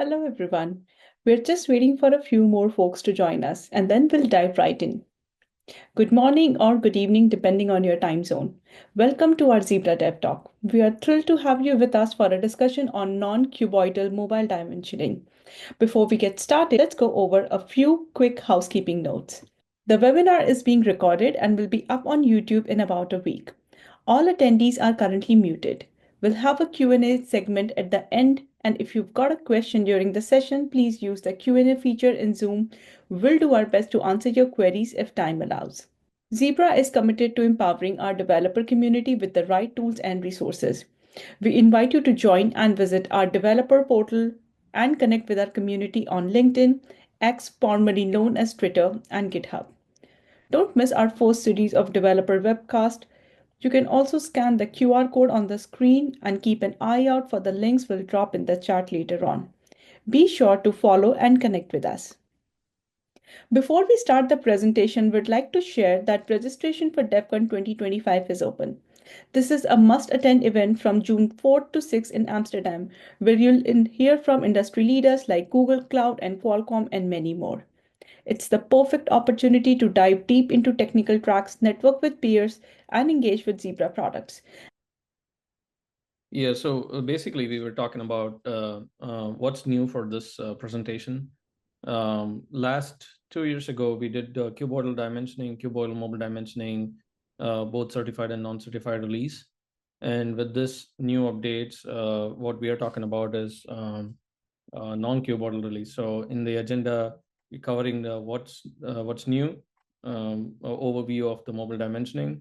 Hello, everyone. We're just waiting for a few more folks to join us, and then we'll dive right in. Good morning or good evening, depending on your time zone. Welcome to our Zebra Dev Talk. We are thrilled to have you with us for a discussion on non-cuboidal mobile dimensioning. Before we get started, let's go over a few quick housekeeping notes. The webinar is being recorded and will be up on YouTube in about a week. All attendees are currently muted. We'll have a Q&A segment at the end, and if you've got a question during the session, please use the Q&A feature in Zoom. We'll do our best to answer your queries if time allows. Zebra is committed to empowering our developer community with the right tools and resources. We invite you to join and visit our developer portal and connect with our community on LinkedIn, X, formerly known as Twitter, and GitHub. Don't miss our first series of developer webcast. You can also scan the QR code on the screen and keep an eye out for the links we'll drop in the chat later on. Be sure to follow and connect with us. Before we start the presentation, we'd like to share that registration for DevCon 2025 is open. This is a must-attend event from June 4th to 6th in Amsterdam, where you'll hear from industry leaders like Google Cloud and Qualcomm and many more. It's the perfect opportunity to dive deep into technical tracks, network with peers, and engage with Zebra products. Yeah, so basically we were talking about what's new for this presentation. Last 2 years ago, we did cuboidal dimensioning, cuboidal mobile dimensioning, both certified and non-certified release. And with this new updates, what we are talking about is non-cuboidal release. So in the agenda, we're covering what's new, overview of the mobile dimensioning,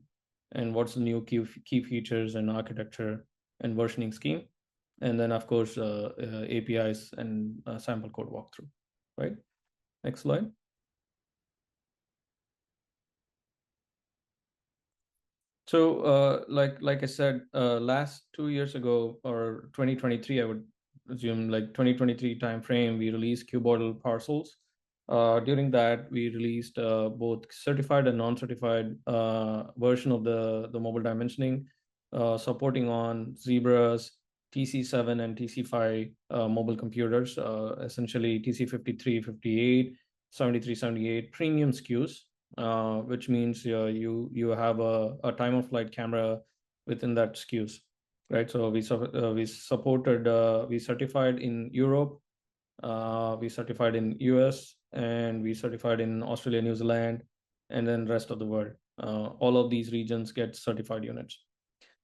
and what's the new key features and architecture and versioning scheme, and then of course APIs and sample code walkthrough. Right. Next slide. So like I said, last 2 years ago, or 2023, I would assume, like 2023 timeframe, we released cuboidal parcels. During that, we released both certified and non-certified version of the mobile dimensioning, supporting on Zebra's TC7 and TC5 mobile computers, essentially TC53, 58, 73, 78 premium SKUs, which means you have a time of flight camera within that SKUs, right? So we supported, we certified in Europe, we certified in US, and we certified in Australia, New Zealand, and then rest of the world. All of these regions get certified units.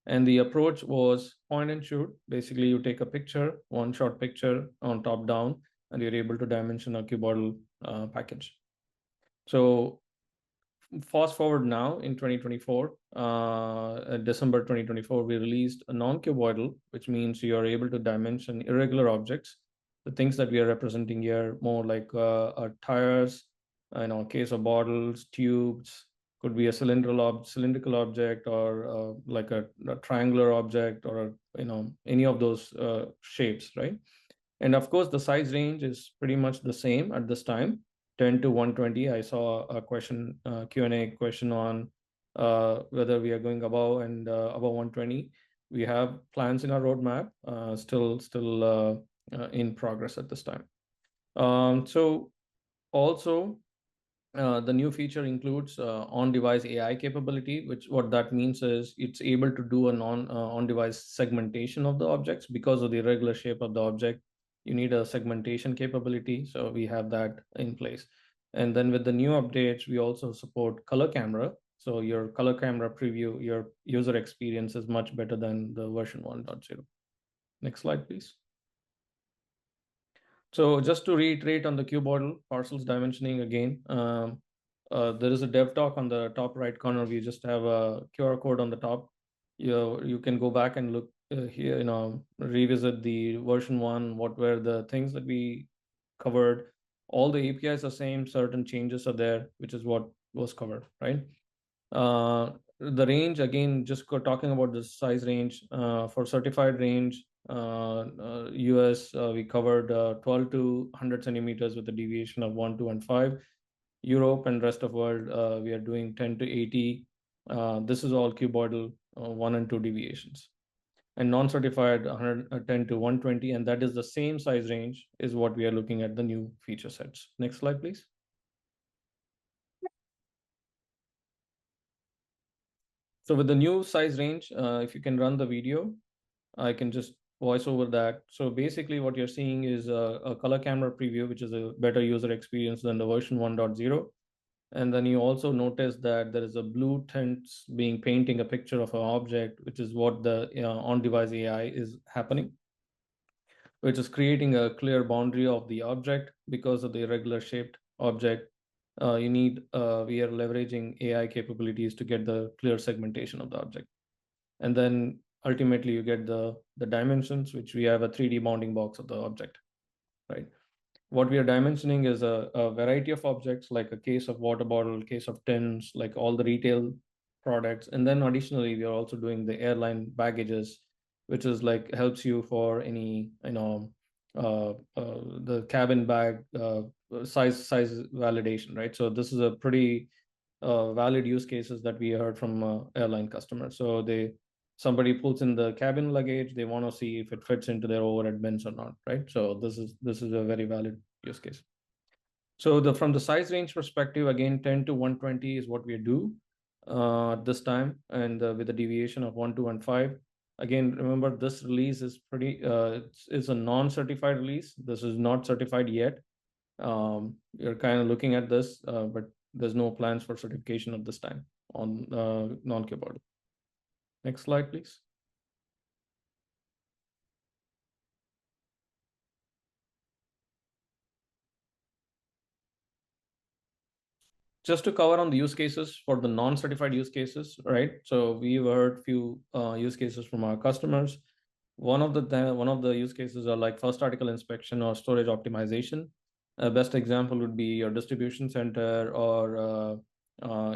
And the approach was point and shoot. Basically, you take a picture, one shot picture on top down, and you're able to dimension a cuboidal package. So fast forward now in 2024, December 2024, we released a non-cuboidal, which means you are able to dimension irregular objects. The things that we are representing here, more like tires, case of bottles, tubes, could be a cylindrical object, or like a triangular object, or any of those shapes, right? And of course, the size range is pretty much the same at this time, 10 to 120. I saw a question, Q&A question on whether we are going above and above 120. We have plans in our roadmap, still in progress at this time. So also, the new feature includes on-device AI capability, which what that means is it's able to do a on-device segmentation of the objects. Because of the irregular shape of the object, you need a segmentation capability. So we have that in place. And then with the new updates, we also support color camera. So your color camera preview, your user experience is much better than the version 1.0. Next slide, please. So just to reiterate on the cuboidal parcels dimensioning again, there is a DevTalk on the top right corner. We just have a QR code on the top. You can go back and look here, revisit the version 1, what were the things that we covered. All the APIs are same, certain changes are there, which is what was covered, right? The range, again, just talking about the size range, for certified range, US, we covered 12 to 100 centimeters with a deviation of 1, 2, and 5. Europe and rest of world, we are doing 10 to 80. This is all cuboidal 1 and 2 deviations. and non-certified 110 to 120, and that is the same size range is what we are looking at the new feature sets. Next slide, please. So with the new size range, if you can run the video, I can just voice over that. So basically what you're seeing is a color camera preview, which is a better user experience than the version 1.0. And then you also notice that there is a blue tint being painting a picture of an object, which is what the on-device AI is happening, which is creating a clear boundary of the object because of the irregular shaped object. We are leveraging AI capabilities to get the clear segmentation of the object. And then ultimately you get the dimensions, which we have a 3D bounding box of the object, right? What we are dimensioning is a variety of objects, like a case of water bottle, case of tins, like all the retail products. And then additionally, we are also doing the airline baggages, which is like helps you for any, the cabin bag size validation, right? So this is a pretty valid use cases that we heard from airline customers. So somebody pulls in the cabin luggage, they want to see if it fits into their overhead bins or not, right? So this is a very valid use case. So from the size range perspective, again, 10 to 120 is what we do this time, and with a deviation of 1, 2, and 5. Again, remember this release is it's a non-certified release. This is not certified yet. You're kind of looking at this, but there's no plans for certification at this time on non-Cuboidal. Next slide, please. Just to cover on the use cases for the non-certified use cases, right? So we've heard few use cases from our customers. One of the use cases are like first article inspection or storage optimization. A best example would be your distribution center or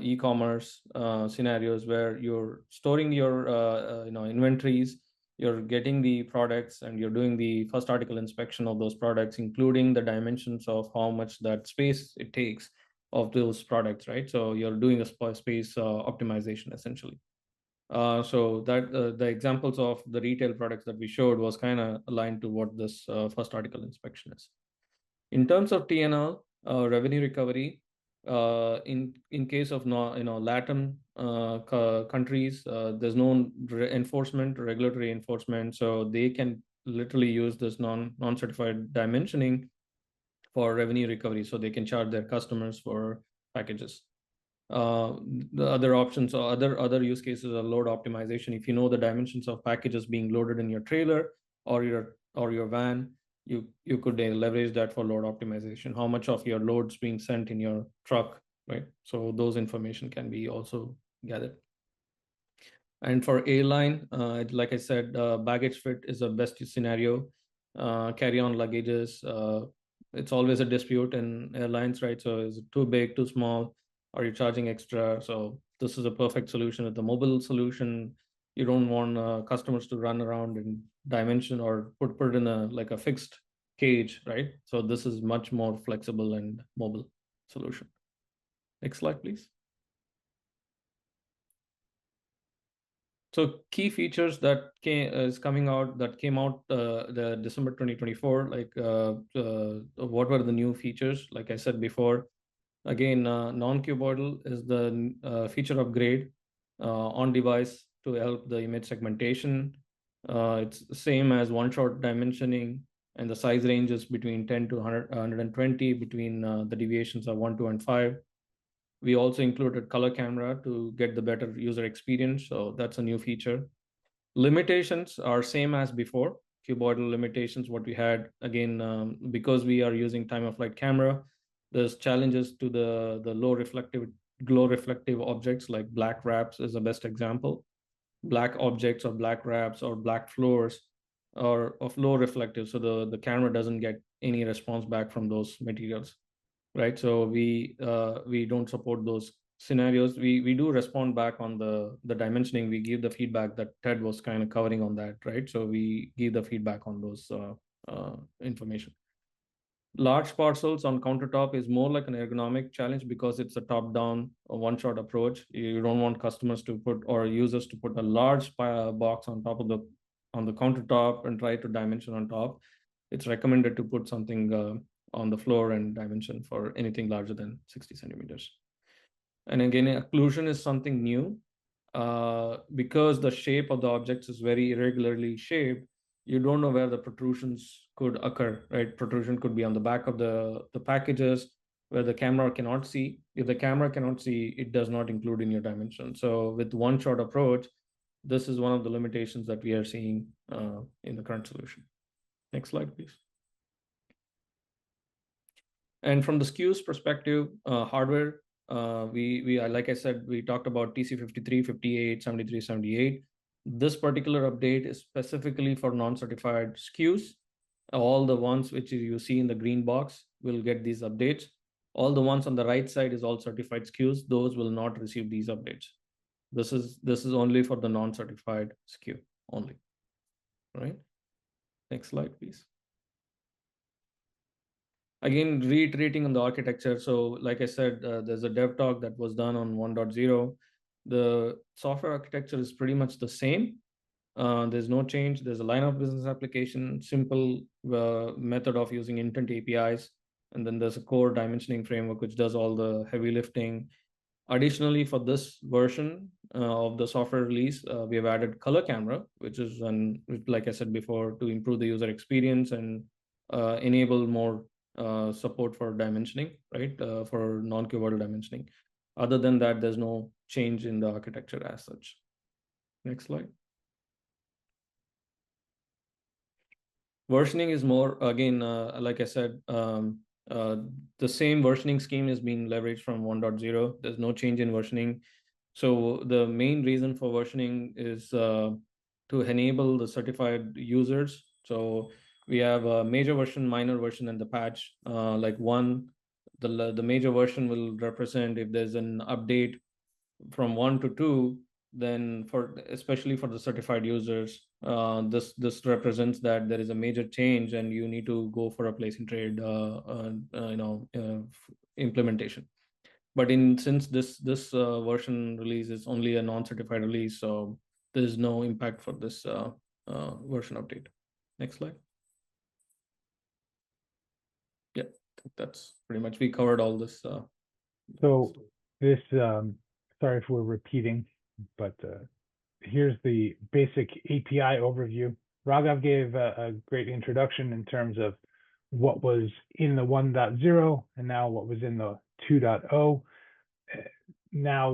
e-commerce scenarios where you're storing your inventories, you're getting the products, and you're doing the first article inspection of those products, including the dimensions of how much that space it takes of those products, right? So you're doing a space optimization essentially. So that the examples of the retail products that we showed was kind of aligned to what this first article inspection is. In terms of TNL, revenue recovery, in case of Latin countries, there's no regulatory enforcement, so they can literally use this non-certified dimensioning for revenue recovery, so they can charge their customers for packages. The other options or other use cases are load optimization. If you know the dimensions of packages being loaded in your trailer or your van, you could leverage that for load optimization. How much of your loads being sent in your truck, right? So those information can be also gathered. And for airline, like I said, baggage fit is the best scenario. Carry-on luggages, it's always a dispute in airlines, right? So is it too big, too small? Are you charging extra? So this is a perfect solution with the mobile solution. You don't want customers to run around and dimension or put in a fixed cage, right? So this is much more flexible and mobile solution. Next slide, please. So key features that came out the December 2024, what were the new features? Like I said before, again, non-cuboidal is the feature upgrade on device to help the image segmentation. It's the same as one-shot dimensioning, and the size range is between 10 to 120, between the deviations of 1, 2, and 5. We also included color camera to get the better user experience. So that's a new feature. Limitations are same as before. Cuboidal limitations, what we had, again, because we are using time of flight camera, there's challenges to the glow reflective objects, like black wraps is the best example. Black objects or black wraps or black floors are of low reflective. So the camera doesn't get any response back from those materials, right? So we don't support those scenarios. We do respond back on the dimensioning. We give the feedback that Ted was kind of covering on that, right? So we give the feedback on those information. Large parcels on countertop is more like an ergonomic challenge because it's a top-down, one-shot approach. You don't want customers to put or users to put a large box on top of the on the countertop and try to dimension on top, it's recommended to put something on the floor and dimension for anything larger than 60 centimeters. And again, occlusion is something new. Because the shape of the objects is very irregularly shaped, you don't know where the protrusions could occur, right? Protrusion could be on the back of the packages where the camera cannot see. If the camera cannot see, it does not include in your dimension. So with one-shot approach, this is one of the limitations that we are seeing in the current solution. Next slide, please. And from the SKUs perspective, hardware, we like I said, we talked about TC53, 58, 73, 78. This particular update is specifically for non-certified SKUs. All the ones which you see in the green box will get these updates. All the ones on the right side is all certified SKUs. Those will not receive these updates. This is only for the non-certified SKU only. All right. Next slide, please. Again, reiterating on the architecture. So like I said, there's a DevTalk that was done on 1.0. The software architecture is pretty much the same. There's no change. There's a line of business application, simple method of using intent APIs. And then there's a core dimensioning framework, which does all the heavy lifting. Additionally, for this version of the software release, we have added color camera, which is, like I said before, to improve the user experience and enable more support for dimensioning, right? For non-cuboidal dimensioning. Other than that, there's no change in the architecture as such. Next slide. Versioning is more, again, like I said, the same versioning scheme is being leveraged from 1.0. There's no change in versioning. So the main reason for versioning is to enable the certified users. So we have a major version, minor version, and the patch. Like the major version will represent if there's an update from 1 to 2, then especially for the certified users, this represents that there is a major change and you need to go for a place in trade implementation. But since this version release is only a non-certified release, so there is no impact for this version update. Next slide. Yeah, I think that's pretty much, we covered all this. So this, sorry if we're repeating, but here's the basic API overview. Raghav gave a great introduction in terms of what was in the 1.0 and now what was in the 2.0. Now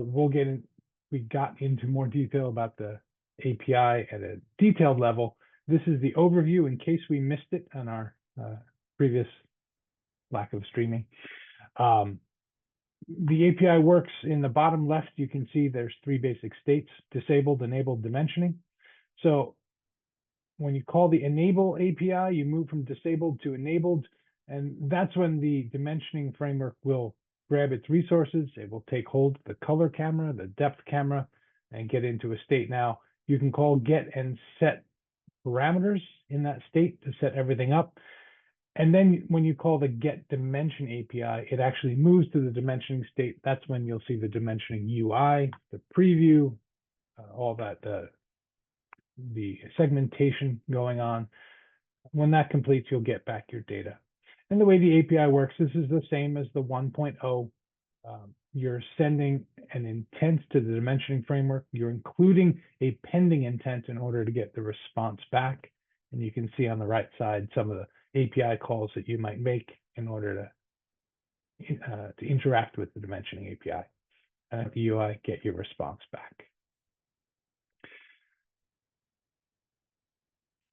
we got into more detail about the API at a detailed level. This is the overview in case we missed it on our previous lack of streaming. The API works in the bottom left. You can see there's 3 basic states: disabled, enabled, dimensioning. So when you call the enable API, you move from disabled to enabled, and that's when the dimensioning framework will grab its resources. It will take hold of the color camera, the depth camera, and get into a state. Now you can call get and set parameters in that state to set everything up. And then when you call the get dimension API, it actually moves to the dimensioning state. That's when you'll see the dimensioning UI, the preview, all that, the segmentation going on. When that completes, you'll get back your data. And the way the API works, this is the same as the 1.0. You're sending an intent to the dimensioning framework. You're including a pending intent in order to get the response back. And you can see on the right side some of the API calls that you might make in order to interact with the dimensioning API. And at the UI, get your response back.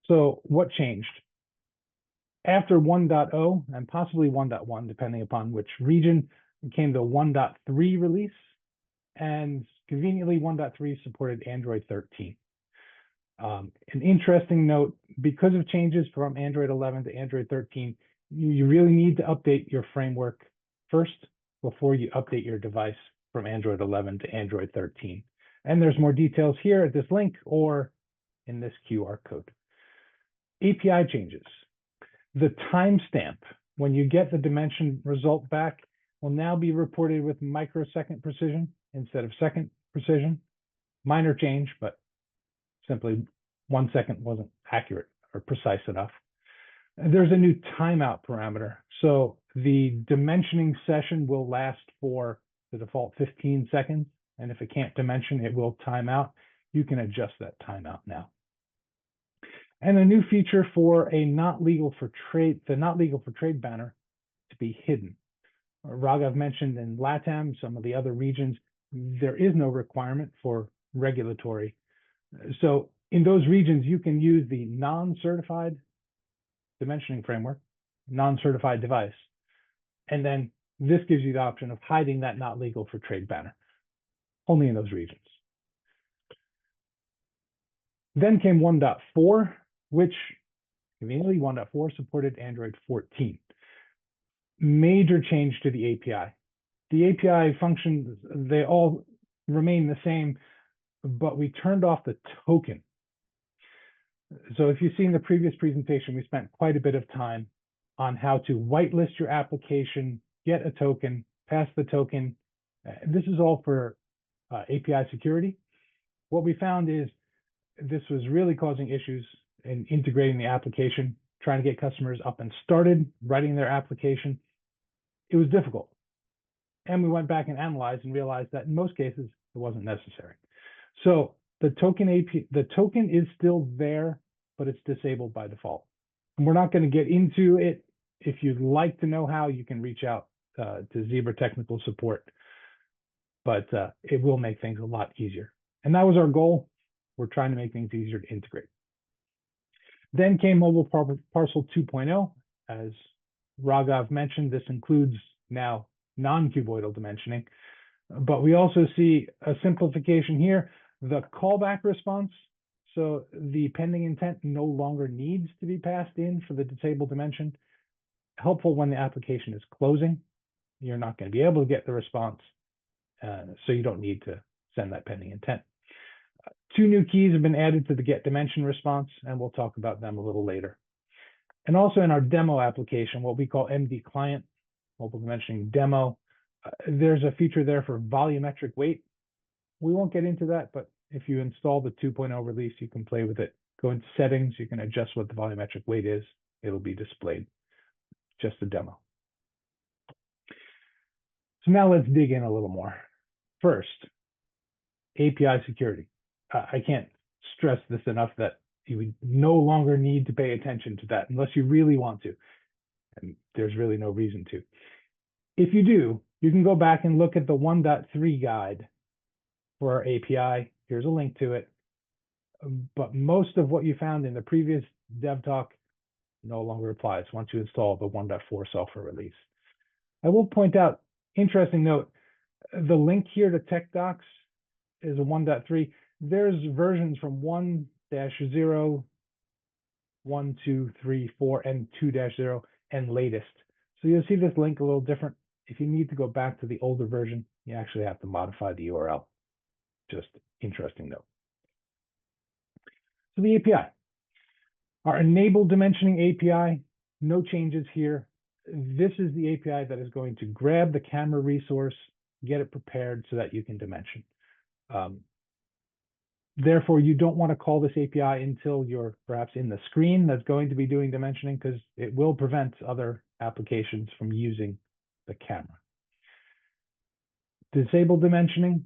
So what changed? After 1.0 and possibly 1.1, depending upon which region, came the 1.3 release, and conveniently 1.3 supported Android 13. An interesting note, because of changes from Android 11 to Android 13, you really need to update your framework first before you update your device from Android 11 to Android 13. And there's more details here at this link or in this QR code. API changes. The timestamp when you get the dimension result back will now be reported with microsecond precision instead of second precision. Minor change, but simply 1 second wasn't accurate or precise enough. There's a new timeout parameter. So the dimensioning session will last for the default 15 seconds. And if it can't dimension, it will time out. You can adjust that timeout now. And a new feature for a not legal for trade banner to be hidden. Raghav mentioned in LATAM, some of the other regions, there is no requirement for regulatory. So in those regions, you can use the non-certified dimensioning framework, non-certified device. And then this gives you the option of hiding that not legal for trade banner, only in those regions. Then came 1.4, which conveniently 1.4 supported Android 14. Major change to the API. The API functions, they all remain the same, but we turned off the token. So if you've seen the previous presentation, we spent quite a bit of time on how to whitelist your application, get a token, pass the token. This is all for API security. What we found is this was really causing issues in integrating the application, trying to get customers up and started writing their application. It was difficult. And we went back and analyzed and realized that in most cases, it wasn't necessary. So the token is still there, but it's disabled by default. And we're not going to get into it. If you'd like to know how, you can reach out to Zebra technical support, but it will make things a lot easier. And that was our goal. We're trying to make things easier to integrate. Then came Mobile Parcel 2.0. As Raghav mentioned, this includes now non-cuboidal dimensioning, but we also see a simplification here. The callback response, so the pending intent no longer needs to be passed in for the disabled dimension. Helpful when the application is closing. You're not going to be able to get the response, so you don't need to send that pending intent. 2 new keys have been added to the get dimension response, and we'll talk about them a little later. And also in our demo application, what we call MD Client, Mobile Dimensioning Demo, there's a feature there for volumetric weight. We won't get into that, but if you install the 2.0 release, you can play with it. Go into settings, you can adjust what the volumetric weight is. It'll be displayed, just a demo. So now let's dig in a little more. First, API security. I can't stress this enough that you would no longer need to pay attention to that unless you really want to. And there's really no reason to. If you do, you can go back and look at the 1.3 guide for our API. Here's a link to it. But most of what you found in the previous DevTalk no longer applies once you install the 1.4 software release. I will point out, interesting note, the link here to Tech Docs is a 1.3. There's versions from 1-0, 1, 2, 3, 4, and 2-0, and latest. So you'll see this link a little different. If you need to go back to the older version, you actually have to modify the URL. Just interesting note. So the API. Our enable dimensioning API, no changes here. This is the API that is going to grab the camera resource, get it prepared so that you can dimension. Therefore, you don't want to call this API until you're perhaps in the screen that's going to be doing dimensioning, because it will prevent other applications from using the camera. Disable dimensioning,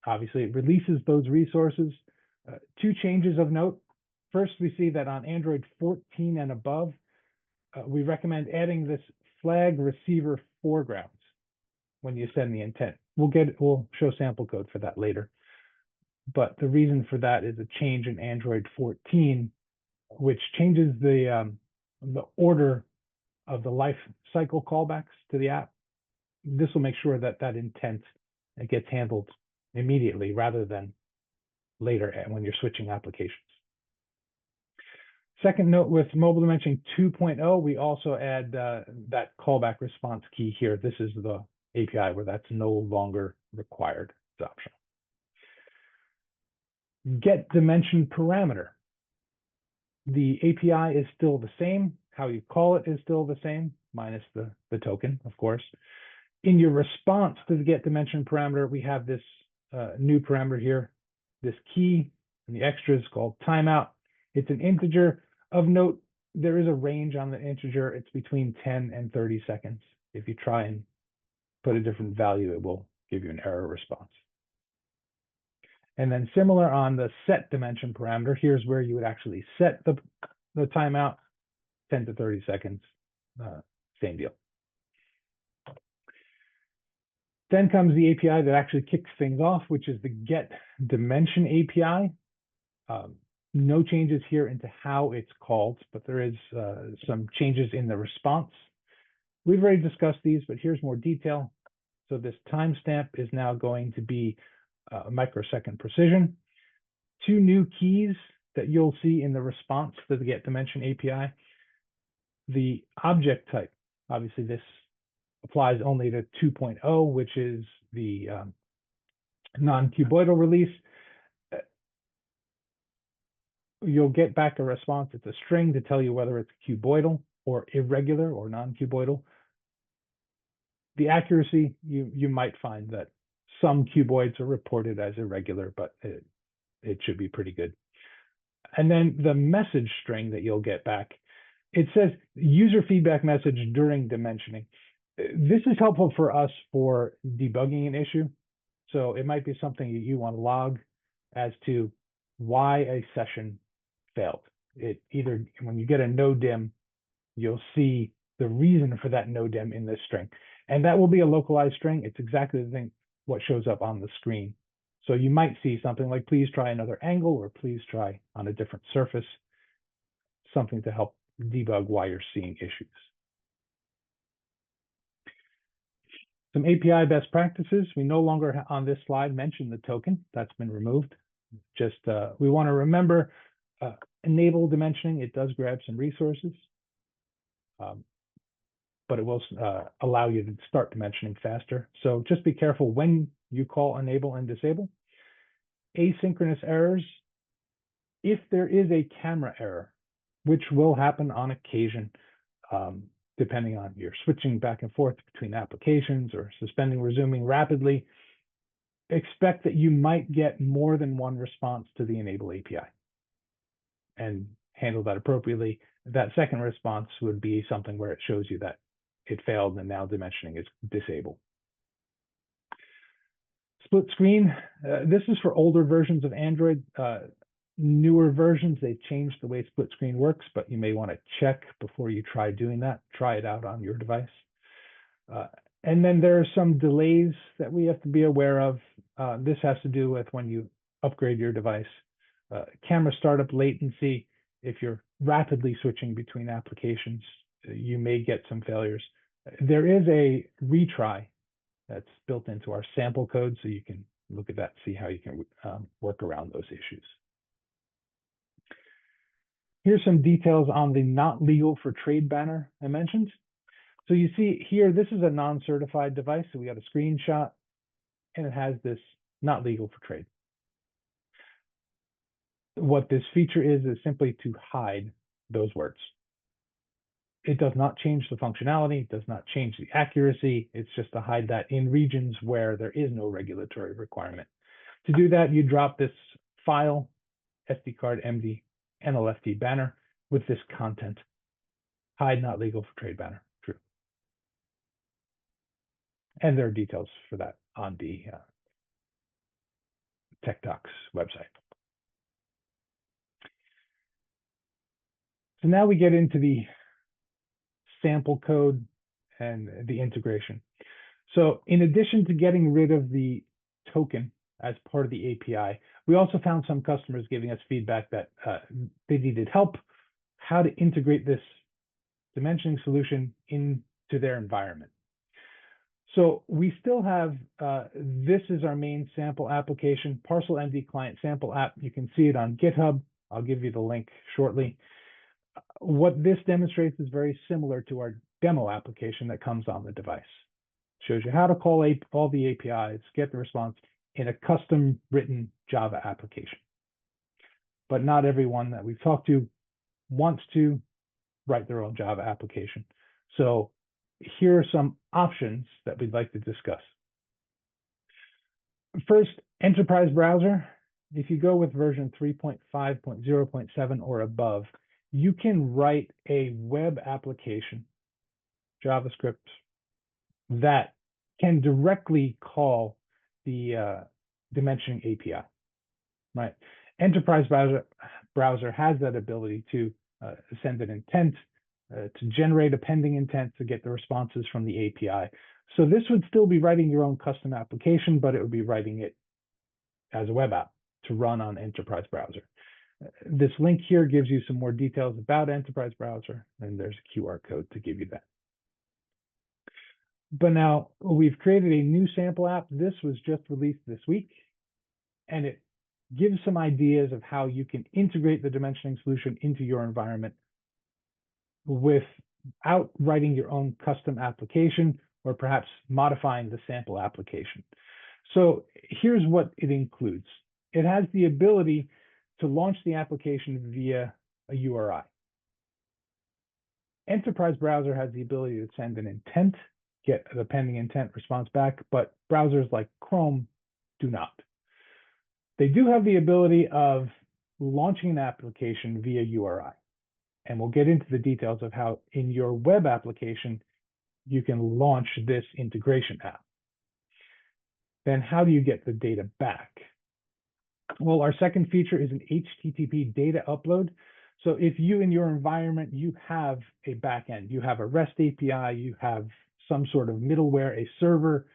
obviously it releases those resources. 2 changes of note. First, we see that on Android 14 and above, we recommend adding this flag receiver foregrounds when you send the intent. We'll show sample code for that later. But the reason for that is a change in Android 14, which changes the order of the life cycle callbacks to the app. This will make sure that that intent gets handled immediately rather than later when you're switching applications. Second note, with Mobile Dimensioning 2.0, we also add that callback response key here. This is the API where that's no longer required. It's optional. Get dimension parameter. The API is still the same. How you call it is still the same, minus the token, of course. In your response to the get dimension parameter, we have this new parameter here, this key, and the extra is called timeout. It's an integer. Of note, there is a range on the integer. It's between 10 and 30 seconds. If you try and put a different value, it will give you an error response. And then similar on the set dimension parameter, here's where you would actually set the timeout, 10 to 30 seconds, same deal. Then comes the API that actually kicks things off, which is the get dimension API. No changes here into how it's called, but there is some changes in the response. We've already discussed these, but here's more detail. So this timestamp is now going to be microsecond precision. 2 new keys that you'll see in the response to the get dimension API. The object type, obviously this applies only to 2.0, which is the non-cuboidal release. You'll get back a response. It's a string to tell you whether it's cuboidal or irregular or non-cuboidal. The accuracy, you might find that some cuboids are reported as irregular, but it should be pretty good. And then the message string that you'll get back, it says user feedback message during dimensioning. This is helpful for us for debugging an issue. So it might be something that you want to log as to why a session failed. It either, when you get a no dim, you'll see the reason for that no dim in this string. And that will be a localized string. It's exactly the thing, what shows up on the screen. So you might see something like, please try another angle, or please try on a different surface, something to help debug why you're seeing issues. Some API best practices. We no longer on this slide mention the token. That's been removed. Just we want to remember enable dimensioning. It does grab some resources, but it will allow you to start dimensioning faster. So just be careful when you call enable and disable. Asynchronous errors. If there is a camera error, which will happen on occasion, depending on you're switching back and forth between applications or suspending, resuming rapidly, expect that you might get more than one response to the enable API and handle that appropriately. That second response would be something where it shows you that it failed and now dimensioning is disabled. Split screen. This is for older versions of Android. Newer versions, they've changed the way split screen works, but you may want to check before you try doing that. Try it out on your device. And then there are some delays that we have to be aware of. This has to do with when you upgrade your device. Camera startup latency. If you're rapidly switching between applications, you may get some failures. There is a retry that's built into our sample code, so you can look at that, see how you can work around those issues. Here's some details on the not legal for trade banner I mentioned. So you see here, this is a non-certified device. So we got a screenshot and it has this not legal for trade. What this feature is simply to hide those words. It does not change the functionality, it does not change the accuracy. It's just to hide that in regions where there is no regulatory requirement. To do that, you drop this file, SD card, MD, NLFT banner with this content. Hide not legal for trade banner, true. And there are details for that on the DevTalk's website. So now we get into the sample code and the integration. So in addition to getting rid of the token as part of the API, we also found some customers giving us feedback that they needed help how to integrate this dimensioning solution into their environment. So we still have, this is our main sample application, Parcel MD client sample app. You can see it on GitHub. I'll give you the link shortly. What this demonstrates is very similar to our demo application that comes on the device. Shows you how to call all the APIs, get the response in a custom written Java application. But not everyone that we've talked to wants to write their own Java application. So here are some options that we'd like to discuss. First, enterprise browser. if you go with version 3.5.0.7 or above, you can write a web application, JavaScript, that can directly call the dimensioning API, right? Enterprise browser has that ability to send an intent, to generate a pending intent to get the responses from the API. So this would still be writing your own custom application, but it would be writing it as a web app to run on enterprise browser. This link here gives you some more details about enterprise browser, and there's a QR code to give you that. But now we've created a new sample app. This was just released this week, and it gives some ideas of how you can integrate the dimensioning solution into your environment without writing your own custom application or perhaps modifying the sample application. So here's what it includes. It has the ability to launch the application via a URI. Enterprise browser has the ability to send an intent, get the pending intent response back, but browsers like Chrome do not. They do have the ability of launching an application via URI. And we'll get into the details of how in your web application, you can launch this integration app. Then how do you get the data back? Well, our second feature is an HTTP data upload. So if you in your environment, you have a backend, you have a REST API, you have some sort of middleware, a server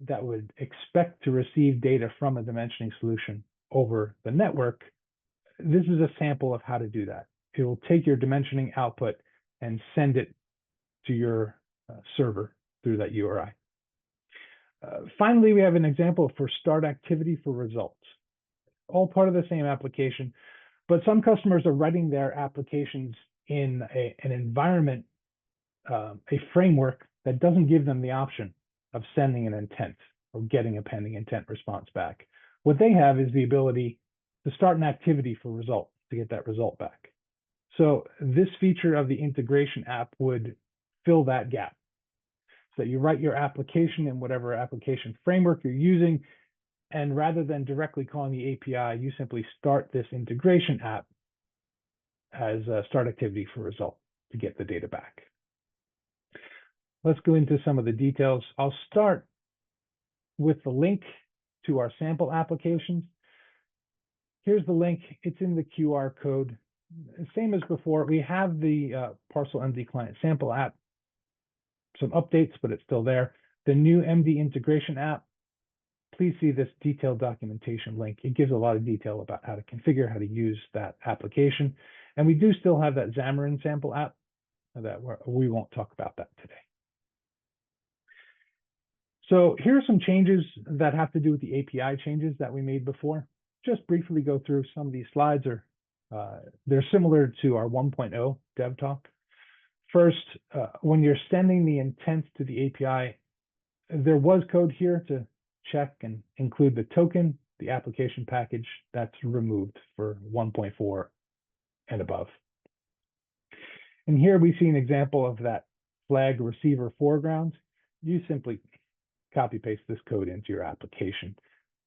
that would expect to receive data from a dimensioning solution over the network, this is a sample of how to do that. It will take your dimensioning output and send it to your server through that URI. Finally, we have an example for start activity for results. All part of the same application, but some customers are writing their applications in an environment, a framework that doesn't give them the option of sending an intent or getting a pending intent response back. What they have is the ability to start an activity for result to get that result back. So this feature of the integration app would fill that gap. So you write your application in whatever application framework you're using, and rather than directly calling the API, you simply start this integration app as a start activity for result to get the data back. Let's go into some of the details. I'll start with the link to our sample applications. Here's the link. It's in the QR code. Same as before, we have the Parcel MD client sample app, some updates, but it's still there. The new MD integration app, please see this detailed documentation link. It gives a lot of detail about how to configure, how to use that application. And we do still have that Xamarin sample app that we won't talk about that today. So here are some changes that have to do with the API changes that we made before. Just briefly go through some of these slides. They're similar to our 1.0 DevTalk. First, when you're sending the intent to the API, there was code here to check and include the token, the application package that's removed for 1.4 and above. And here we see an example of that flag receiver foreground. You simply copy paste this code into your application.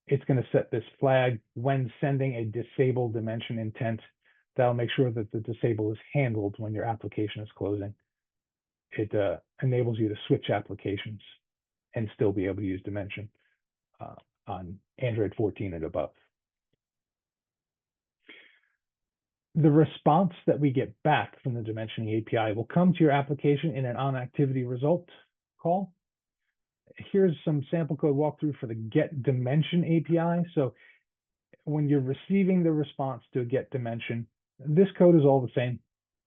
It's going to set this flag when sending a disable dimension intent. That'll make sure that the disable is handled when your application is closing. It enables you to switch applications and still be able to use dimension on Android 14 and above. The response that we get back from the dimensioning API will come to your application in an onActivity result call. Here's some sample code walkthrough for the get dimension API. So when you're receiving the response to a get dimension, this code is all the same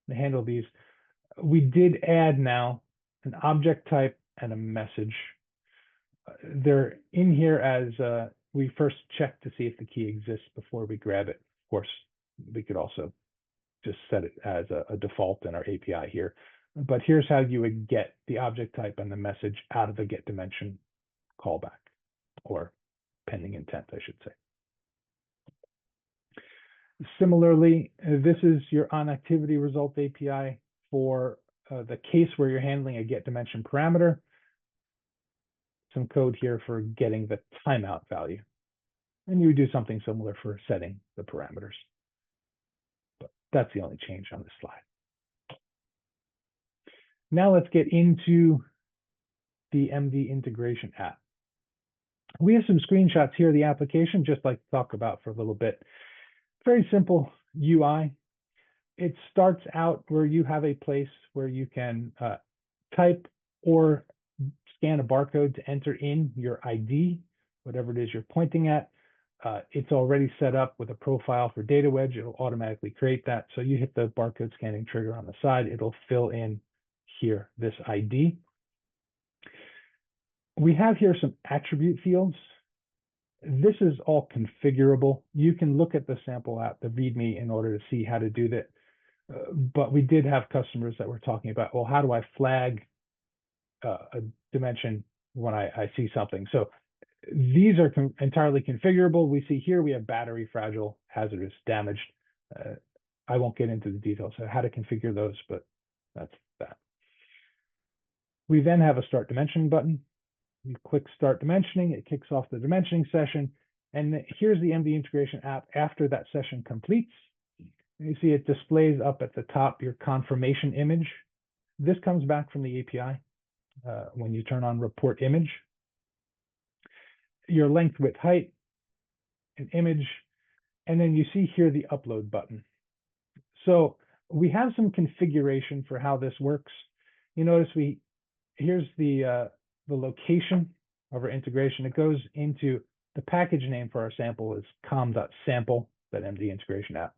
to handle these. We did add now an object type and a message. They're in here as we first check to see if the key exists before we grab it. Of course, we could also just set it as a default in our API here. But here's how you would get the object type and the message out of the get dimension callback, or pending intent, I should say. Similarly, this is your onActivity result API for the case where you're handling a get dimension parameter. Some code here for getting the timeout value. And you would do something similar for setting the parameters. But that's the only change on this slide. Now let's get into the MD integration app. We have some screenshots here of the application, just like to talk about for a little bit. Very simple UI. It starts out where you have a place where you can type or scan a barcode to enter in your ID, whatever it is you're pointing at. It's already set up with a profile for Data Wedge. It'll automatically create that. So you hit the barcode scanning trigger on the side. It'll fill in here this ID. We have here some attribute fields. This is all configurable. You can look at the sample app, the README, in order to see how to do that. But we did have customers that were talking about, well, how do I flag a dimension when I see something? So these are entirely configurable. We see here we have battery, fragile, hazardous, damaged. I won't get into the details of how to configure those, but that's that. We then have a start dimensioning button. You click start dimensioning, it kicks off the dimensioning session. And here's the MD integration app after that session completes. You see it displays up at the top your confirmation image. This comes back from the API when you turn on report image. Your length, width, height, an image, and then you see here the upload button. So we have some configuration for how this works. You notice here's the location of our integration. It goes into the package name for our sample is com.sample, that MD integration app.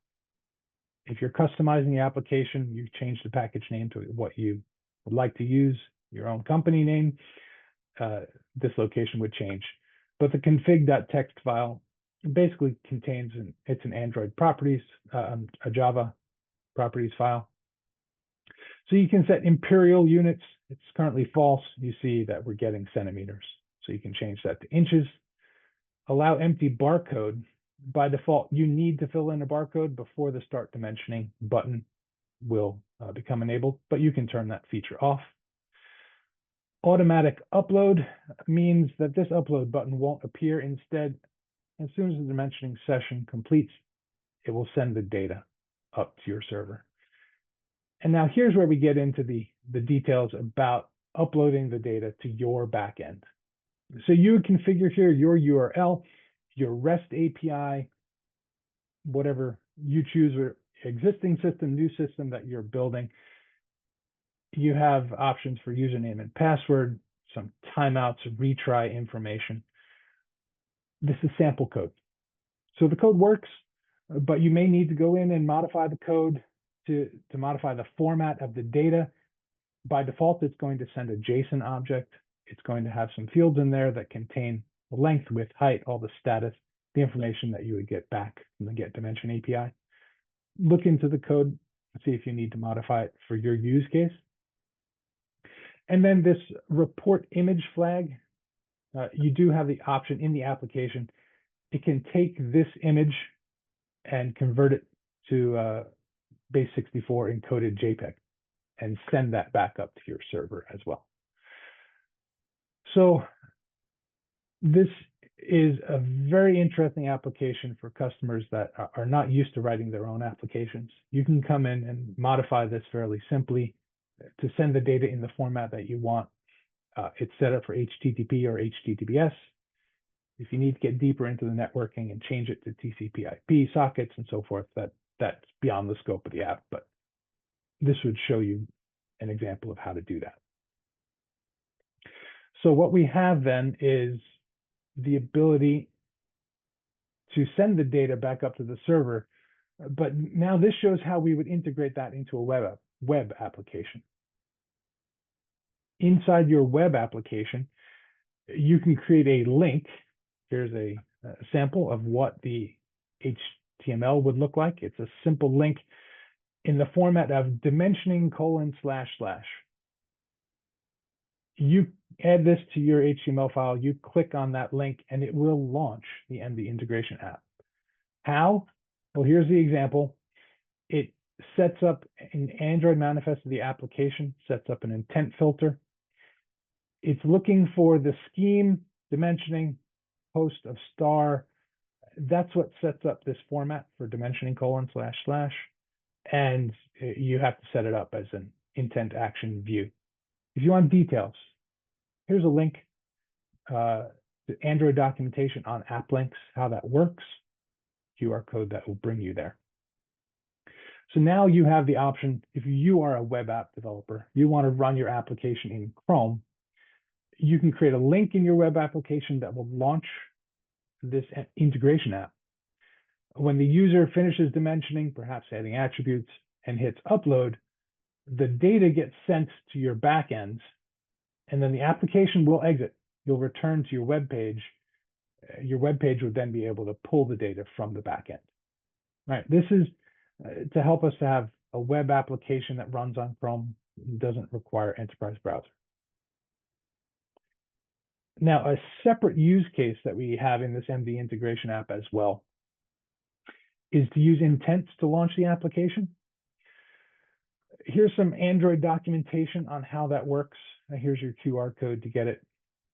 If you're customizing the application, you change the package name to what you would like to use, your own company name, this location would change. But the config.txt file basically contains, it's an Android properties, a Java properties file. So you can set imperial units. It's currently false. You see that we're getting centimeters. So you can change that to inches. Allow empty barcode. By default, you need to fill in a barcode before the start dimensioning button will become enabled, but you can turn that feature off. Automatic upload means that this upload button won't appear. Instead, as soon as the dimensioning session completes, it will send the data up to your server. And now here's where we get into the details about uploading the data to your backend. So you would configure here your URL, your REST API, whatever you choose, or existing system, new system that you're building. You have options for username and password, some timeouts, retry information. This is sample code. So the code works, but you may need to go in and modify the code to modify the format of the data. By default, it's going to send a JSON object. It's going to have some fields in there that contain the length, width, height, all the status, the information that you would get back from the Get Dimension API. Look into the code and see if you need to modify it for your use case. And then this report image flag, you do have the option in the application. It can take this image and convert it to base64 encoded JPEG and send that back up to your server as well. So this is a very interesting application for customers that are not used to writing their own applications. You can come in and modify this fairly simply to send the data in the format that you want. It's set up for HTTP or HTTPS. If you need to get deeper into the networking and change it to TCP/IP sockets and so forth, that's beyond the scope of the app, but this would show you an example of how to do that. So what we have then is the ability to send the data back up to the server, but now this shows how we would integrate that into a web application. Inside your web application, you can create a link. Here's a sample of what the HTML would look like. It's a simple link in the format of dimensioning : //. You add this to your HTML file, you click on that link, and it will launch the MD integration app. How? Well, here's the example. It sets up an Android manifest of the application, sets up an intent filter. It's looking for the scheme, dimensioning, host of star, That's what sets up this format for dimensioning : / and you have to set it up as an intent action view. If you want details, here's a link to Android documentation on app links, how that works, QR code that will bring you there. So now you have the option, if you are a web app developer, you want to run your application in Chrome, you can create a link in your web application that will launch this integration app. When the user finishes dimensioning, perhaps adding attributes, and hits upload, the data gets sent to your backend, and then the application will exit. You'll return to your web page. Your web page would then be able to pull the data from the backend. Right. This is to help us to have a web application that runs on Chrome, doesn't require enterprise browser. Now, a separate use case that we have in this MD integration app as well is to use intents to launch the application. Here's some Android documentation on how that works. Here's your QR code to get it.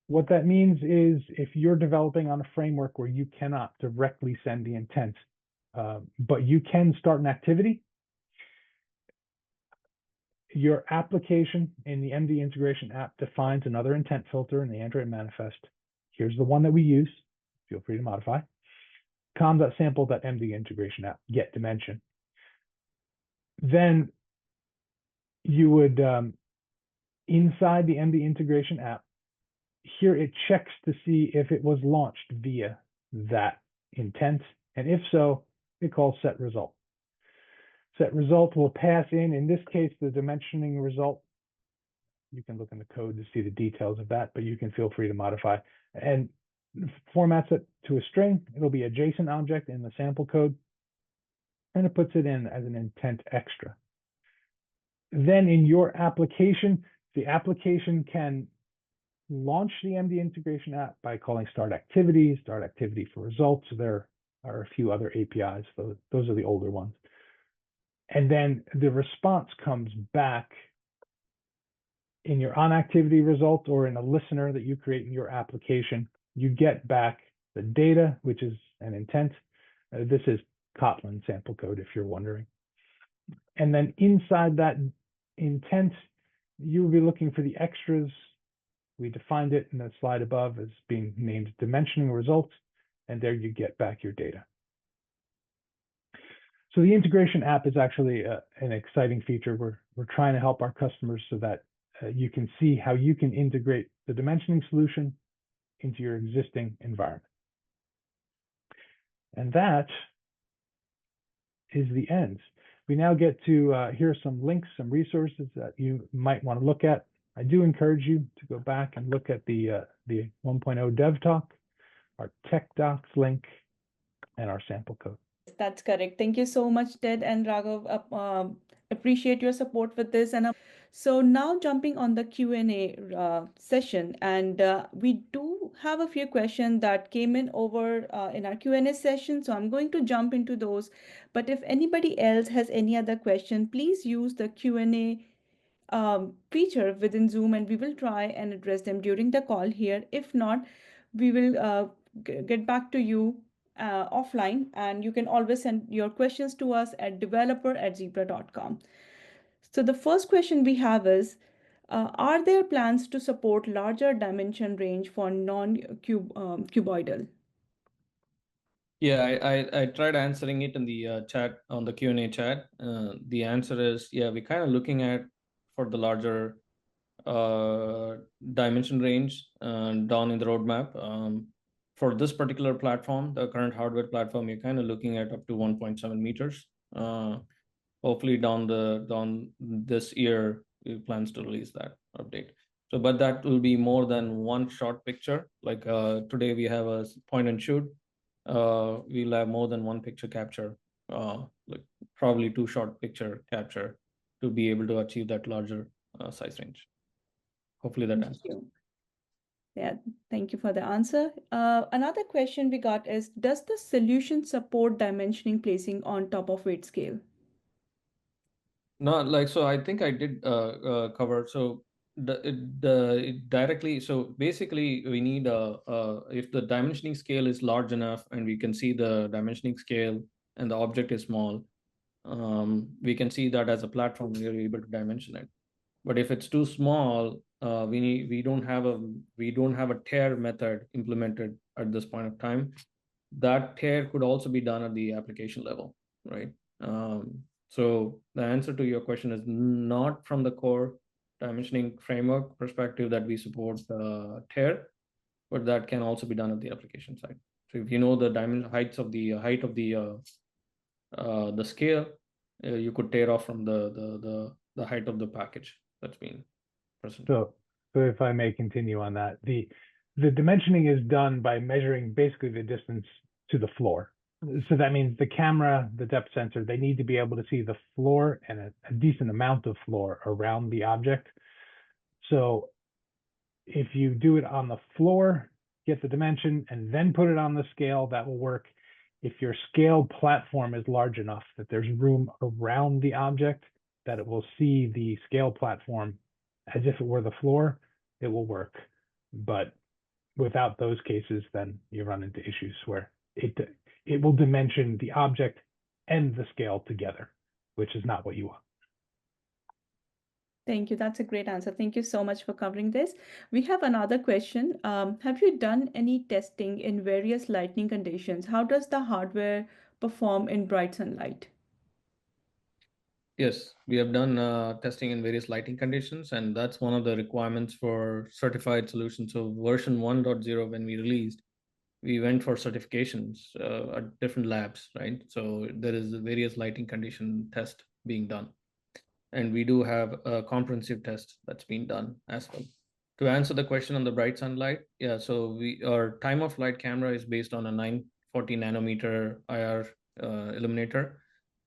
What that means is if you're developing on a framework where you cannot directly send the intent, but you can start an activity, your application in the MD integration app defines another intent filter in the Android manifest. Here's the one that we use. Feel free to modify. com.sample.md integration app, get dimension. Then you would, inside the MD integration app, here it checks to see if it was launched via that intent. And if so, it calls set result. Set result will pass in this case, the dimensioning result. You can look in the code to see the details of that, but you can feel free to modify. And formats it to a string. It'll be a JSON object in the sample code, and it puts it in as an intent extra. Then in your application, the application can launch the MD integration app by calling start activity for results. There are a few other APIs. Those are the older ones. And then the response comes back in your on activity result or in a listener that you create in your application. You get back the data, which is an intent. This is Kotlin sample code, if you're wondering. And then inside that intent, you will be looking for the extras. We defined it in the slide above as being named dimensioning results, and there you get back your data. So the integration app is actually an exciting feature. We're trying to help our customers so that you can see how you can integrate the dimensioning solution into your existing environment. And that is the end. We now get to here are some links, some resources that you might want to look at. I do encourage you to go back and look at the 1.0 DevTalk, our tech docs link, and our sample code. That's correct. Thank you so much, Ted and Raghav. Appreciate your support with this. And so now jumping on the Q&A session, and we do have a few questions that came in over in our Q&A session. So I'm going to jump into those. But if anybody else has any other question, please use the Q&A feature within Zoom, and we will try and address them during the call here. If not, we will get back to you offline, and you can always send your questions to us at developer@zebra.com. So the first question we have is, are there plans to support larger dimension range for non-cuboidal? Yeah, I tried answering it in the chat, on the Q&A chat. The answer is, yeah, we're kind of looking at for the larger dimension range down in the roadmap. For this particular platform, the current hardware platform, you're kind of looking at up to 1.7 meters. Hopefully down this year, we plans to release that update. So, but that will be more than one shot picture. Like today we have a point and shoot. We'll have more than one picture capture, like probably two shot picture capture to be able to achieve that larger size range. Hopefully that answers. Thank you. Yeah, thank you for the answer. Another question we got is, does the solution support dimensioning placing on top of weight scale? No, like, so I think I did cover. So directly. So basically, we need if the dimensioning scale is large enough, and we can see the dimensioning scale, and the object is small, we can see that as a platform. We are able to dimension it. But if it's too small, we don't have a tear method implemented at this point of time. That tear could also be done at the application level, right? So the answer to your question is not from the core dimensioning framework perspective that we support tear, but that can also be done at the application side. So if you know the height of the scale, you could tear off from the height of the package that's being presented. So if I may continue on that, the dimensioning is done by measuring basically the distance to the floor. So that means the camera, the depth sensor, they need to be able to see the floor and a decent amount of floor around the object. So if you do it on the floor, get the dimension, and then put it on the scale, that will work. If your scale platform is large enough that there's room around the object, that it will see the scale platform as if it were the floor, it will work. But without those cases, then you run into issues where it will dimension the object and the scale together, which is not what you want. Thank you. That's a great answer. Thank you so much for covering this. We have another question. Have you done any testing in various lighting conditions? How does the hardware perform in bright sunlight? Yes, we have done testing in various lighting conditions, and that's one of the requirements for certified solutions. So version 1.0, when we released, we went for certifications at different labs, right? So there is a various lighting condition test being done. And we do have a comprehensive test that's been done as well. To answer the question on the bright sunlight, yeah, so our time of flight camera is based on a 940 nanometer IR illuminator.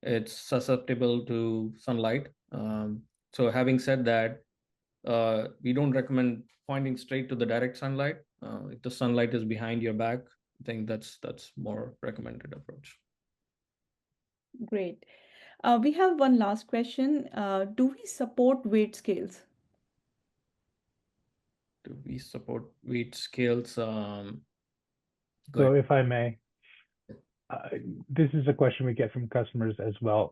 It's susceptible to sunlight. So having said that, we don't recommend pointing straight to the direct sunlight. If the sunlight is behind your back, I think that's more recommended approach. Great. We have one last question. Do we support weight scales? Do we support weight scales? So if I may, this is a question we get from customers as well.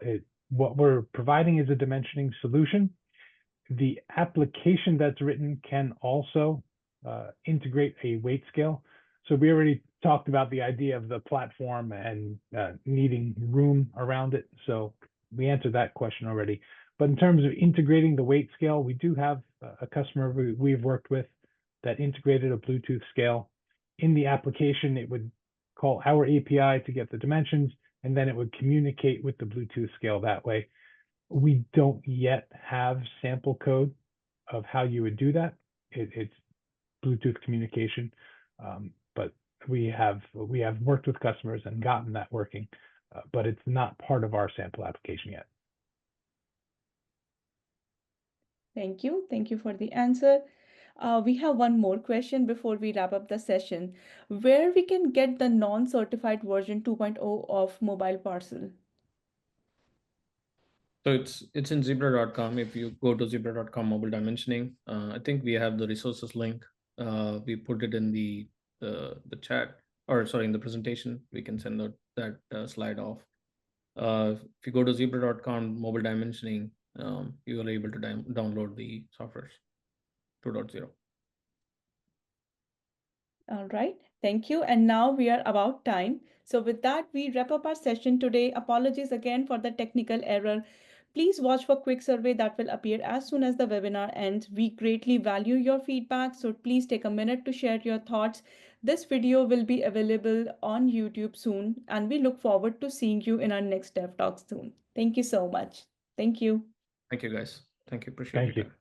What we're providing is a dimensioning solution. The application that's written can also integrate a weight scale. So we already talked about the idea of the platform and needing room around it. So we answered that question already. But in terms of integrating the weight scale, we do have a customer we've worked with that integrated a Bluetooth scale. In the application, it would call our API to get the dimensions, and then it would communicate with the Bluetooth scale that way. We don't yet have sample code of how you would do that. It's Bluetooth communication, but we have worked with customers and gotten that working, but it's not part of our sample application yet. Thank you. Thank you for the answer. We have one more question before we wrap up the session. Where we can get the non-certified version 2.0 of mobile parcel? So it's in zebra.com. If you go to zebra.com mobile dimensioning, I think we have the resources link. We put it in the chat, or sorry, in the presentation. We can send out that slide off. If you go to zebra.com mobile dimensioning, you are able to download the software 2.0. All right, thank you. And now we are about time. So with that, we wrap up our session today. Apologies again for the technical error. Please watch for quick survey that will appear as soon as the webinar ends. We greatly value your feedback, so please take a minute to share your thoughts. This video will be available on YouTube soon, and we look forward to seeing you in our next Dev Talk soon. Thank you so much. Thank you. Thank you, guys. Thank you. Appreciate Thank your you. time.